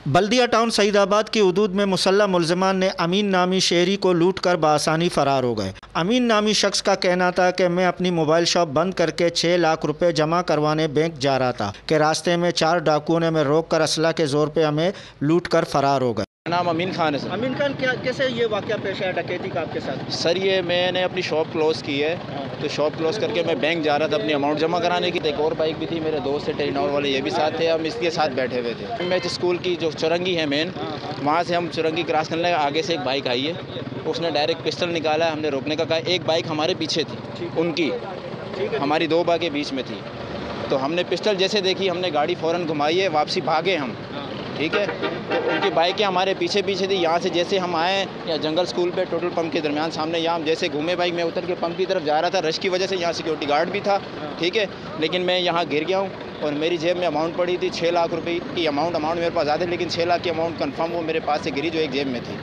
बल्दिया town Saidabad की हदूद में मुसल्लह मुलज़िमान ने अमीन नामी शहरी को लूट कर बआसानी फ़रार हो गए। अमीन नामी शख्स का कहना था कि मैं अपनी मोबाइल शॉप बंद करके 6 लाख रुपए जमा करवाने बैंक जा रहा था कि रास्ते में 4 डाकुओं ने हमें रोक कर असला के ज़ोर पे हमें लूट कर फ़रार हो गए। नाम अमीन खान है सर। अमीन खान, कैसे ये वाक़या पेश आया डकैती का आपके साथ? सर ये मैंने अपनी शॉप क्लोज़ की है, तो शॉप क्लोज़ करके मैं बैंक जा रहा था अपनी अमाउंट जमा कराने की। एक और बाइक भी थी, मेरे दोस्त थे टेलीनॉर वाले, ये भी साथ थे। हम इसके साथ बैठे हुए थे। मैं स्कूल की जो चुरंगी है मेन, वहाँ से हम चुरंगी क्रॉस करने लगे। आगे से एक बाइक आई है, उसने डायरेक्ट पिस्टल निकाला, हमने रोकने का कहा। एक बाइक हमारे पीछे थी, उनकी हमारी 2 बाइकें बीच में थी, तो हमने पिस्टल जैसे देखी हमने गाड़ी फ़ौरन घुमाई है, वापसी भागे हम। ठीक है, तो उनकी बाइकें हमारे पीछे थी। यहाँ से जैसे हम आए या जंगल स्कूल पे टोटल पंप के दरमियान सामने, यहाँ हम जैसे घूमे बाइक में उतर के पंप की तरफ जा रहा था। रश की वजह से यहाँ सिक्योरिटी गार्ड भी था, ठीक है, लेकिन मैं यहाँ गिर गया हूँ और मेरी जेब में अमाउंट पड़ी थी 6 लाख रुपए की अमाउंट मेरे पास ज़्यादा, लेकिन 6 लाख की अमाउंट कंफर्म वो मेरे पास से गिरी जो एक जेब में थी।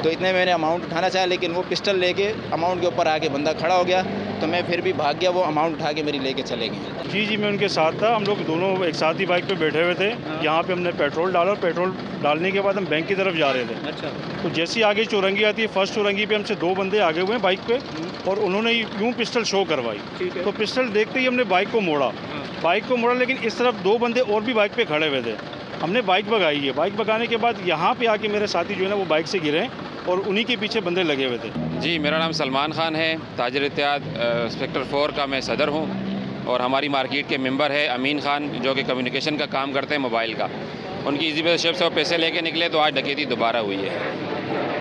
तो इतने मैंने अमाउंट उठाना चाहा, लेकिन वो पिस्टल लेके अमाउंट के ऊपर आके बंदा खड़ा हो गया, तो मैं फिर भी भाग गया। वो अमाउंट उठा के मेरी लेके चले गए। जी, मैं उनके साथ था। हम लोग दोनों एक साथ ही बाइक पे बैठे हुए थे। यहाँ पे हमने पेट्रोल डाला और पेट्रोल डालने के बाद हम बैंक की तरफ जा रहे थे। अच्छा। तो जैसे ही आगे चौरंगी आती है, फर्स्ट चौरंगी पे हमसे 2 बंदे आगे हुए हैं बाइक पे, और उन्होंने यूँ पिस्टल शो करवाई। तो पिस्टल देखते ही हमने बाइक को मोड़ा, लेकिन इस तरफ 2 बंदे और भी बाइक पे खड़े हुए थे। हमने बाइक भगाई है। बाइक भगाने के बाद यहाँ पे आके मेरे साथी जो है ना वो बाइक से गिरे और उन्हीं के पीछे बंदे लगे हुए थे। जी, मेरा नाम सलमान खान है, ताजिर इत्तेहाद सेक्टर 4 का मैं सदर हूँ, और हमारी मार्केट के मेंबर है अमीन खान, जो कि कम्युनिकेशन का काम करते हैं मोबाइल का। उनकी इसी वजह से पैसे लेके निकले, तो आज डकैती दोबारा हुई है।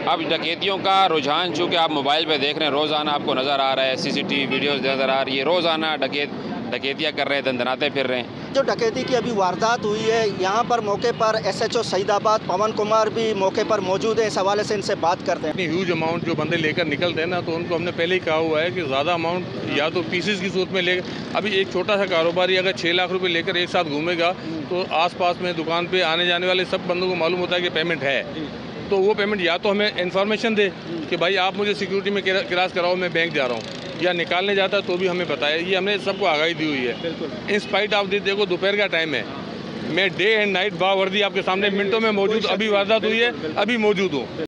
अब डकैतियों का रुझान चूँकि आप मोबाइल पे देख रहे हैं, रोज़ाना आपको नज़र आ रहा है, CCTV वीडियोज़ नज़र आ रही है, रोज़ाना डकैतियाँ कर रहे हैं, दंदनाते फिर रहे हैं। जो डकैती की अभी वारदात हुई है, यहाँ पर मौके पर SHO सईदाबाद पवन कुमार भी मौके पर मौजूद है। इस हवाले से इनसे बात करते हैं। इतनी ह्यूज अमाउंट जो बंदे लेकर निकलते हैं ना, तो उनको हमने पहले ही कहा हुआ है कि ज़्यादा अमाउंट या तो पीसेस की सूरत में ले। अभी एक छोटा सा कारोबारी अगर 6 लाख रुपए लेकर एक साथ घूमेगा, तो आसपास में दुकान पे आने जाने वाले सब बंदों को मालूम होता है कि पेमेंट है, तो वो पेमेंट या तो हमें इन्फॉर्मेशन दे कि भाई आप मुझे सिक्योरिटी में क्रॉस कराओ, मैं बैंक जा रहा हूँ, या निकालने जाता तो भी हमें बताया। ये हमने सबको आगाही दी हुई है। इन स्पाइट ऑफ दिस, देखो दोपहर का टाइम है, मैं डे एंड नाइट बावर्दी आपके सामने मिनटों में मौजूद, अभी वारदात हुई है, अभी मौजूद हूँ।